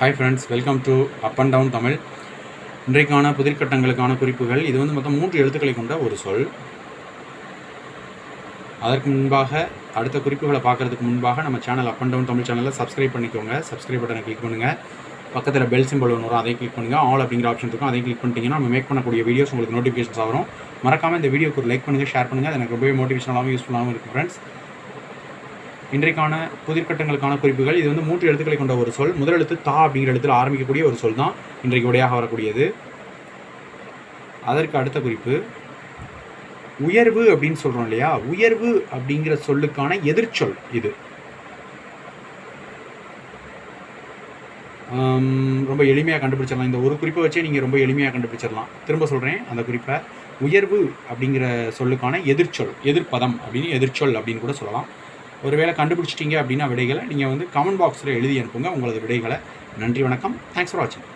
Hi friends, welcome to up and down Tamil. இன்றைக்கான புதிர்கட்டங்களுக்கான குறிப்புகள். இது மொத்தம் 3 எழுத்துக்களை கொண்ட ஒரு சொல். அதற்கு முன்பாக அடுத்த குறிப்புகளை பார்க்குறதுக்கு முன்பாக நம்ம channel up and down Tamil சேனலில் சப்ஸ்கிரைப் பண்ணிக்கோங்க. சப்ஸ்கிரைப் பட்டனை கிளிக் பண்ணுங்கள். பக்கத்தில் பெல் சிம்பிள் ஒன்று வரும், அதை கிளிக் பண்ணுங்கள். ஆல் அப்படிங்கிற ஆப்ஷன் இருக்கும், அதை கிளிக் பண்ணிட்டீங்கன்னா நம்ம மேக் பண்ணக்கூடிய வீடியோஸ் உங்களுக்கு நோட்டிஃபிகேஷன்ஸ் வரும். மறக்காமல் இந்த வீடியோக்கு ஒரு லைக் பண்ணுங்கள், ஷேர் பண்ணுங்கள். அது எனக்கு ரொம்பவே மோட்டிவேஷனலாகவும் யூஸ்ஃபுல்லாகவும் இருக்குது ஃப்ரெண்ட்ஸ். இன்றைக்கான புதிர்கட்டங்களுக்கான குறிப்புகள். இது 3 எழுத்துக்களை கொண்ட ஒரு சொல். முதல் எழுத்து தா அப்படிங்கிற எழுத்தில் ஆரம்பிக்கக்கூடிய ஒரு சொல் தான் இன்றைக்கு விடையாக வரக்கூடியது. அதற்கு அடுத்த குறிப்பு உயர்வு அப்படின்னு சொல்கிறோம் இல்லையா, உயர்வு அப்படிங்கிற சொல்லுக்கான எதிர்ச்சொல் இது. ரொம்ப எளிமையாக கண்டுபிடிச்சிடலாம். இந்த ஒரு குறிப்பை வச்சே நீங்கள் ரொம்ப எளிமையாக கண்டுபிடிச்சிடலாம். திரும்ப சொல்கிறேன் அந்த குறிப்பை. உயர்வு அப்படிங்கிற சொல்லுக்கான எதிர்ச்சொல், எதிர்ப்பதம் அப்படின்னு, எதிர்ச்சொல் அப்படின்னு கூட சொல்லலாம். ஒருவேளை கண்டுபிடிச்சிட்டிங்க அப்படின்னா விடைகளை நீங்கள் கமெண்ட் பாக்ஸில் எழுதி அனுப்புங்க உங்களது விடைகளை. நன்றி, வணக்கம். தேங்க்ஸ் ஃபார் வாட்சிங்.